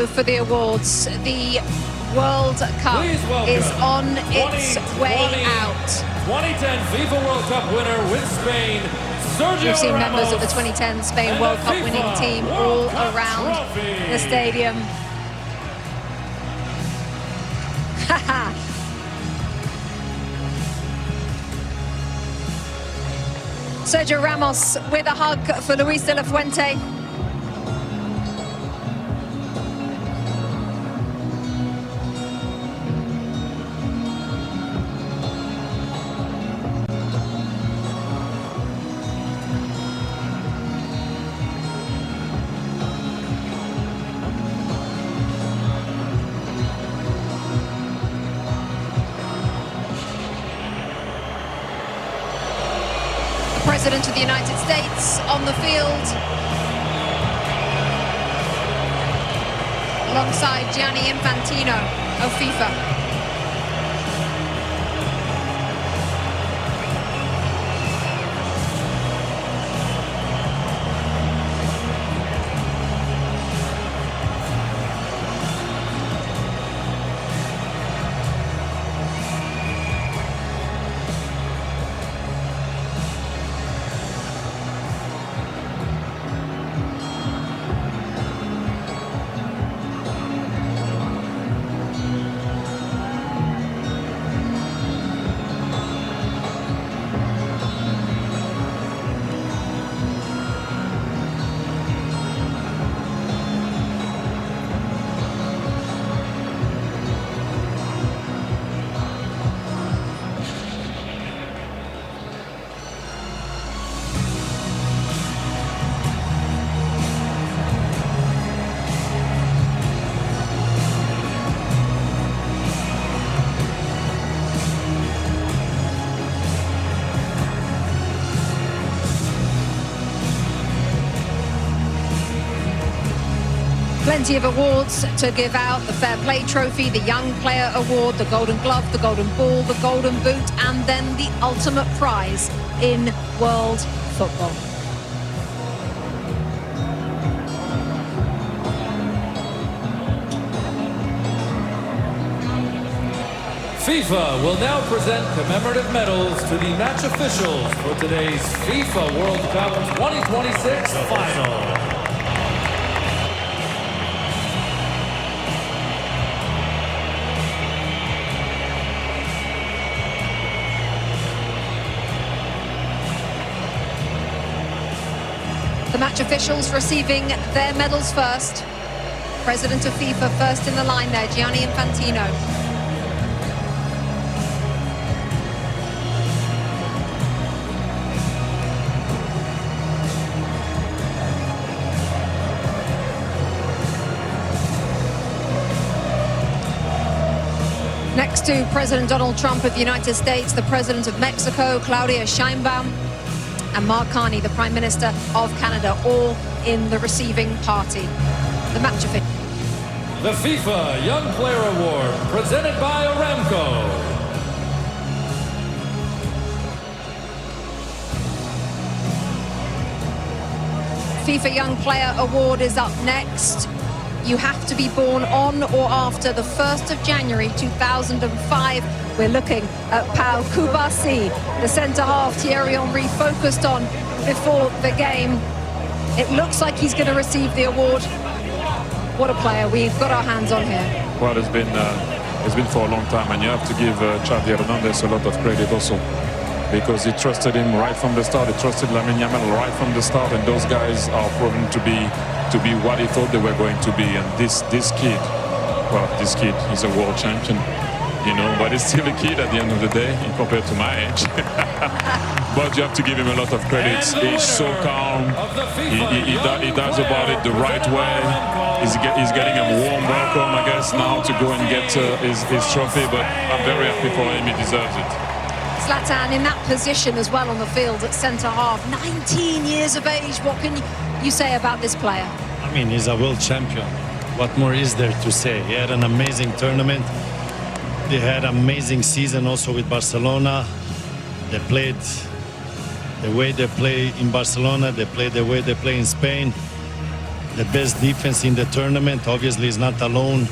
go for the awards. The World Cup is on its way out. 2010 FIFA World Cup winner with Spain, Sergio We've seen Ramos, members of the 2010 Spain World Cup winning team all around the stadium. Sergio Ramos with a hug for Luis de la Fuente. President of the United States on the field, alongside Gianni Infantino of FIFA. Plenty of awards to give out: the Fair Play Trophy, the Young Player Award, the Golden Glove, the Golden Ball, the Golden Boot, and then the ultimate prize in world football. FIFA will now present commemorative medals to the match officials for today's FIFA World Cup 2026 final. The match officials receiving their medals first. President of FIFA first in the line there, Gianni Infantino. Next to President Donald Trump of the United States, the President of Mexico, Claudia Sheinbaum, and Mark Carney, the Prime Minister of Canada, all in the receiving party. The match official. The FIFA Young Player Award, presented by Aramco. FIFA Young Player Award is up next. You have to be born on or after the 1st of January 2005. We're looking at Pau Kubasi, the centre-half Thierry Henry focused on before the game. It looks like he's going to receive the award. What a player we've got our hands on here. Well, it's been for a long time, and you have to give Xavi Hernandez a lot of credit also, because he trusted him right from the start. He trusted Lamine Yamal right from the start, and those guys are proven to be what he thought they were going to be. And this kid, well, this kid is a world champion, you know, but he's still a kid at the end of the day compared to my age. But you have to give him a lot of credit. He's so calm. He does about it the right way. He's getting a warm welcome, I guess, now to go and get his trophy. But I'm very happy for him. He deserves it. Zlatan in that position as well on the field at centre-half. 19 years of age. What can you say about this player? I mean, he's a world champion. What more is there to say? He had an amazing tournament. They had an amazing season also with Barcelona. They played the way they play in Barcelona. They played the way they play in Spain. the best defense in the tournament. Obviously, he's not alone,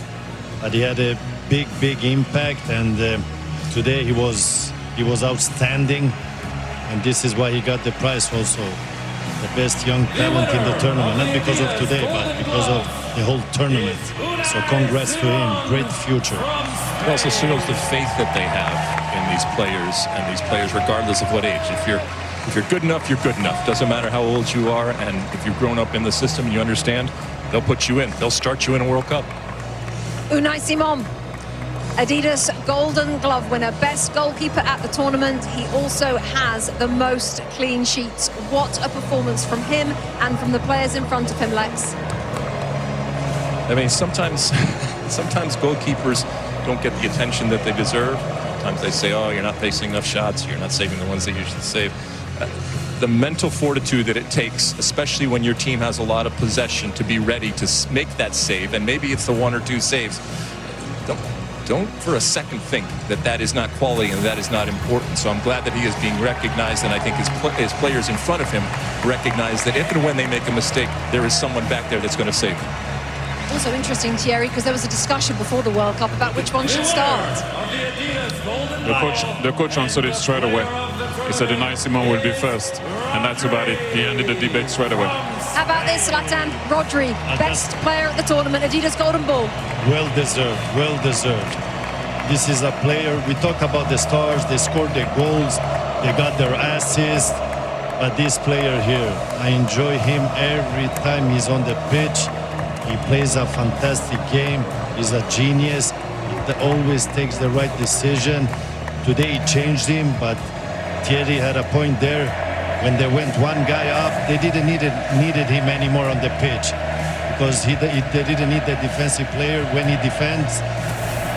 but he had a big impact. And today he was outstanding, and this is why he got the prize also. The best young talent in the tournament, not because of today, but because of the whole tournament. So congrats to him, great future. It also shows the faith that they have in these players, regardless of what age. If you're good enough, you're good enough. Doesn't matter how old you are, and if you've grown up in the system and you understand, they'll put you in. They'll start you in a World Cup. Unai Simon, Adidas Golden Glove winner, best goalkeeper at the tournament. He also has the most clean sheets. What a performance from him and from the players in front of him, Lex. I mean, sometimes goalkeepers don't get the attention that they deserve. Sometimes they say, oh, you're not facing enough shots, you're not saving the ones that you should save. The mental fortitude that it takes, especially when your team has a lot of possession, to be ready to make that save, and maybe it's the 1 or 2 saves. Don't for a second think that that is not quality and that is not important. So I'm glad that he is being recognized, and I think his players in front of him recognize that if and when they make a mistake, there is someone back there that's going to save them. Also interesting, Thierry, because there was a discussion before the World Cup about which one should start. The coach answered it straight away. He said Unai Simon will be first, and that's about it. He ended the debate straight away. How about this, Zlatan? Rodri, best player at the tournament, Adidas Golden Ball. Well deserved, well deserved. This is a player, we talk about the stars, they scored their goals, they got their assists, but this player here, I enjoy him every time he's on the pitch. He plays a fantastic game, he's a genius, he always takes the right decision. Today he changed him, but Thierry had a point there. When they went one guy up, they didn't needed him anymore on the pitch, because they didn't need the defensive player when he defends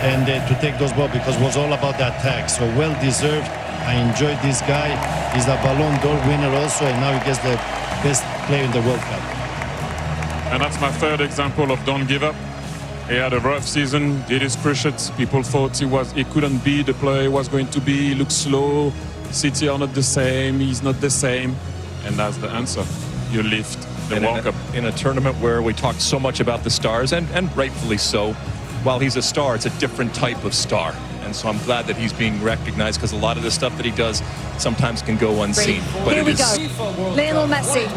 and to take those balls, because it was all about the attack. So well deserved. I enjoyed this guy. He's a Ballon d'Or winner also, and now he gets the best player in the World Cup. And that's my third example of don't give up. He had a rough season, did his cruciate. People thought he couldn't be the player he was going to be. He looked slow. City are not the same. He's not the same. And that's the answer. You lift the World Cup. In a tournament where we talked so much about the stars, and rightfully so, while he's a star, it's a different type of star. And so I'm glad that he's being recognized, because a lot of the stuff that he does sometimes can go unseen. But here we go. Lionel Messi.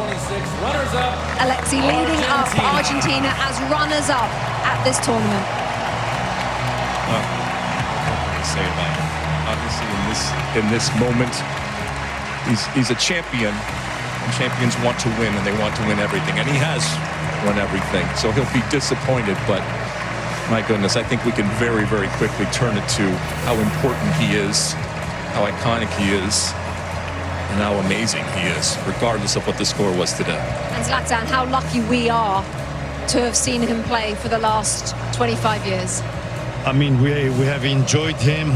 Alexi leading up Argentina as runners-up at this tournament. What can I say about it? Obviously, in this moment, he's a champion, and champions want to win, and they want to win everything. And he has won everything, so he'll be disappointed, but my goodness, I think we can very, very quickly turn it to how important he is, how iconic he is, and how amazing he is, regardless of what the score was today. And Zlatan, how lucky we are to have seen him play for the last 25 years. I mean, we have enjoyed him.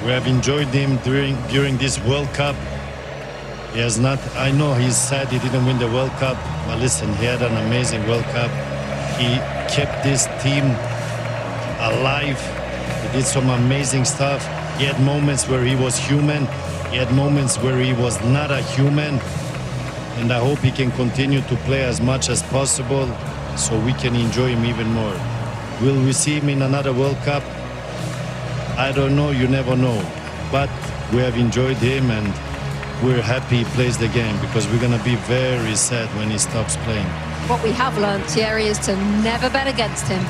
We have enjoyed him during this World Cup. He has not, I know he's sad he didn't win the World Cup, but listen, he had an amazing World Cup. He kept this team alive. He did some amazing stuff. He had moments where he was human. He had moments where he was not a human. And I hope he can continue to play as much as possible so we can enjoy him even more. Will we see him in another World Cup? I don't know, you never know. But we have enjoyed him, and we're happy he plays the game, because we're going to be very sad when he stops playing. What we have learned, Thierry, is to never bet against him.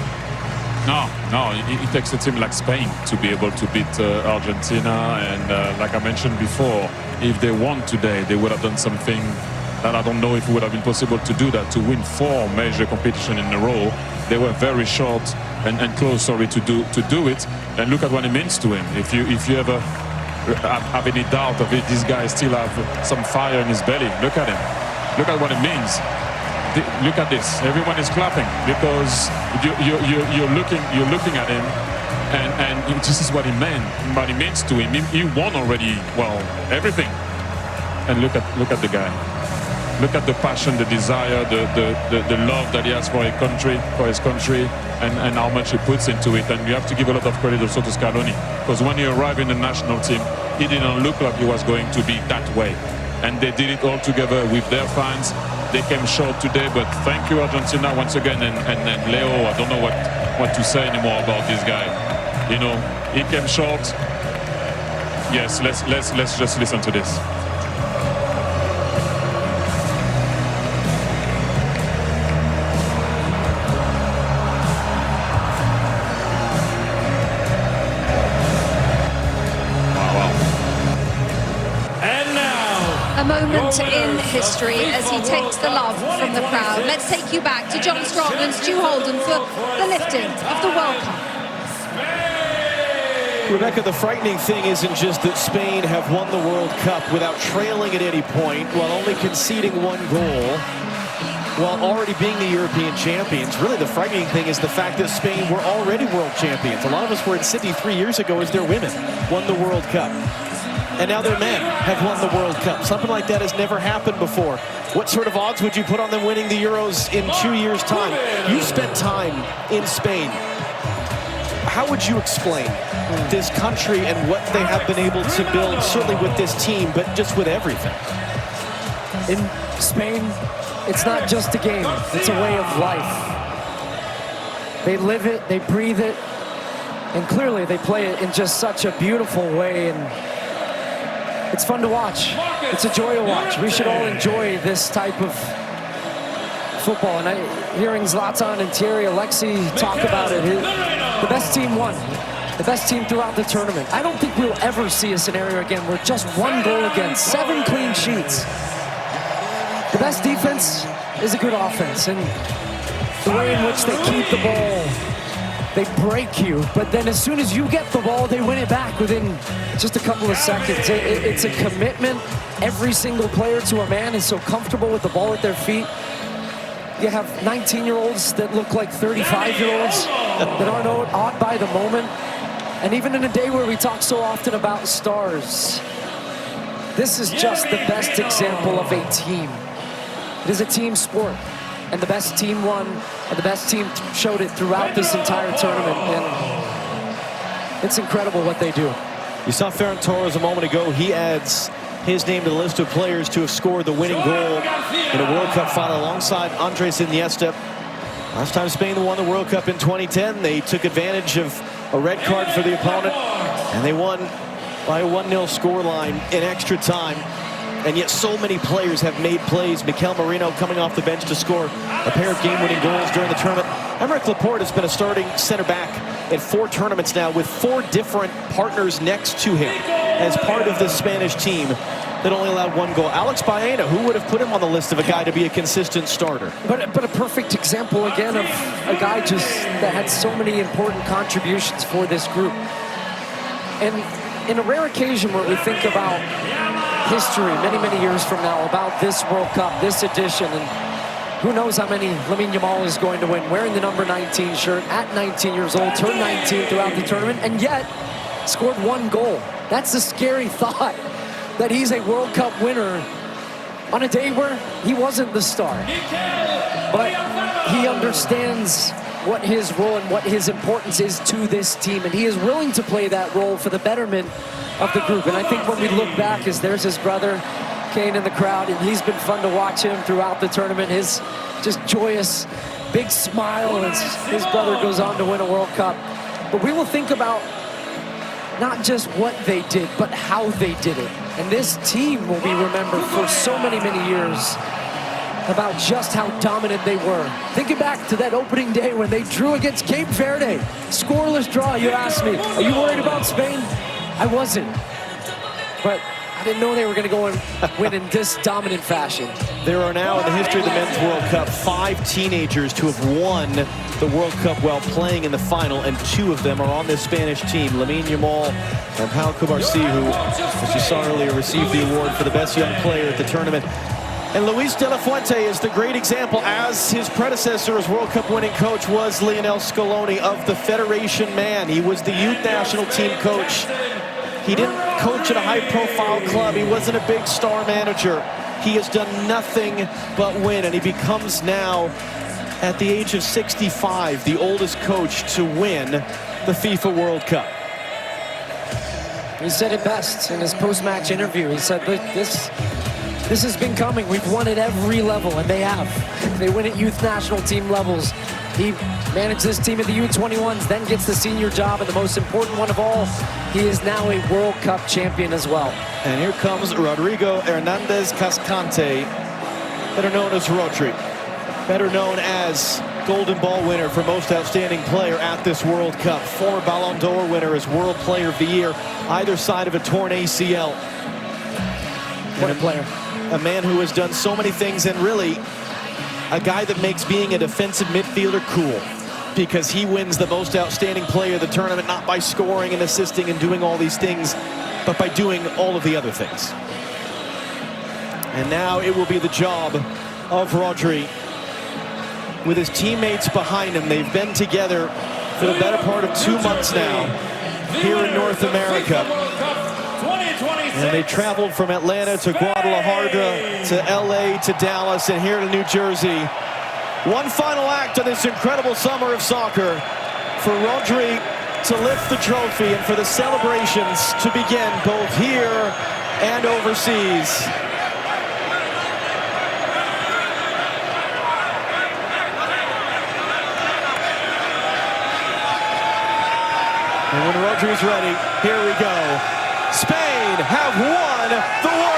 No, it takes a team like Spain to be able to beat Argentina. And like I mentioned before, if they won today, they would have done something that I don't know if it would have been possible to do, that to win 4 major competitions in a row. They were very short and close, sorry, to do it. And look at what it means to him. If you ever have any doubt of it, this guy still have some fire in his belly. Look at him. Look at what it means. Look at this. Everyone is clapping, because you're looking at him, and this is what he meant. What he means to him. He won already. Well, everything. And look at the guy. Look at the passion, the desire, the love that he has for his country, and how much he puts into it. And you have to give a lot of credit also to Scaloni, because when he arrived in the national team, he didn't look like he was going to be that way. And they did it all together with their fans. they came short today, but thank you, Argentina, once again. And Leo, I don't know what to say anymore about this guy. You know, he came short. Yes, let's just listen to this. A moment in history as he takes the love from the crowd. Let's take you back to John Strong and Stu Holden for the lifting of the World Cup. Rebecca, the frightening thing isn't just that Spain have won the World Cup without trailing at any point, while only conceding one goal, while already being the European champions. Really, the frightening thing is the fact that Spain were already world champions. A lot of us were in Sydney 3 years ago as their women won the World Cup. And now their men have won the World Cup. Something like that has never happened before. What sort of odds would you put on them winning the Euros in 2 years' time? You spent time in Spain. How would you explain this country and what they have been able to build, certainly with this team, but just with everything? In Spain, it's not just a game, it's a way of life. They live it, they breathe it, and clearly they play it in just such a beautiful way, and it's fun to watch. It's a joy to watch. We should all enjoy this type of football. And hearing Zlatan and Thierry Alexis talk about it, the best team won. The best team throughout the tournament. I don't think we'll ever see a scenario again where just one goal against, 7 clean sheets. The best defense is a good offense. And the way in which they keep the ball, they break you, but then as soon as you get the ball, they win it back within just a couple of seconds. It's a commitment. Every single player to a man is so comfortable with the ball at their feet. You have 19-year-olds that look like 35-year-olds that aren't awed by the moment. And even in a day where we talk so often about stars, this is just the best example of a team. It is a team sport. And the best team won, and the best team showed it throughout this entire tournament. And it's incredible what they do. You saw Ferran Torres a moment ago. He adds his name to the list of players to have scored the winning goal in a World Cup final alongside Andres Iniesta. Last time Spain won the World Cup in 2010, they took advantage of a red card for the opponent, and they won by a 1-0 scoreline in extra time. And yet so many players have made plays. Mikel Merino coming off the bench to score a pair of game-winning goals during the tournament. Aymeric Laporte has been a starting center back in 4 tournaments now with 4 different partners next to him as part of this Spanish team that only allowed 1 goal. Alex Baena, who would have put him on the list of a guy to be a consistent starter? But a perfect example, again, of a guy just that had so many important contributions for this group. And in a rare occasion where we think about history many, many years from now about this World Cup, this edition, and who knows how many Lamine Yamal is going to win, wearing the number 19 shirt at 19 years old, turned 19 throughout the tournament, and yet scored 1 goal. That's the scary thought, that he's a World Cup winner on a day where he wasn't the star. But he understands what his role and what his importance is to this team, and he is willing to play that role for the betterment of the group. And I think when we look back, as there's his brother Kane in the crowd, and he's been fun to watch him throughout the tournament, his just joyous big smile as his brother goes on to win a World Cup. But we will think about not just what they did, but how they did it. And this team will be remembered for so many, many years about just how dominant they were. Thinking back to that opening day when they drew against Cape Verde, scoreless draw. You asked me, are you worried about Spain? I wasn't, but I didn't know they were going to go and win in this dominant fashion. There are now in the history of the Men's World Cup 5 teenagers to have won the World Cup while playing in the final, and 2 of them are on this Spanish team. Lamine Yamal and Pau Cubarsí, who, as you saw earlier, received the award for the best young player at the tournament. And Luis de la Fuente is the great example, as his predecessor as World Cup winning coach was Lionel Scaloni, of the Federation man. He was the youth national team coach. He didn't coach at a high-profile club. He wasn't a big star manager. He has done nothing but win, and he becomes now, at the age of 65, the oldest coach to win the FIFA World Cup. He said it best in his post-match interview. He said, this This has been coming. We've won at every level, and they have. They win at youth national team levels. He managed this team at the U21s, then gets the senior job, and the most important one of all, he is now a World Cup champion as well. And here comes Rodrigo Hernandez Cascante, better known as Rodri, better known as Golden Ball winner for most outstanding player at this World Cup, former Ballon d'Or winner as World Player of the Year, either side of a torn ACL. What a player. A man who has done so many things, and really a guy that makes being a defensive midfielder cool, because he wins the most outstanding player of the tournament, not by scoring and assisting and doing all these things, but by doing all of the other things. And now it will be the job of Rodri with his teammates behind him. They've been together for the better part of 2 months now here in North America. And they traveled from Atlanta to Guadalajara to LA to Dallas and here to New Jersey. One final act of this incredible summer of soccer for Rodri to lift the trophy and for the celebrations to begin both here and overseas. And when Rodri's ready, here we go. Spain have won the World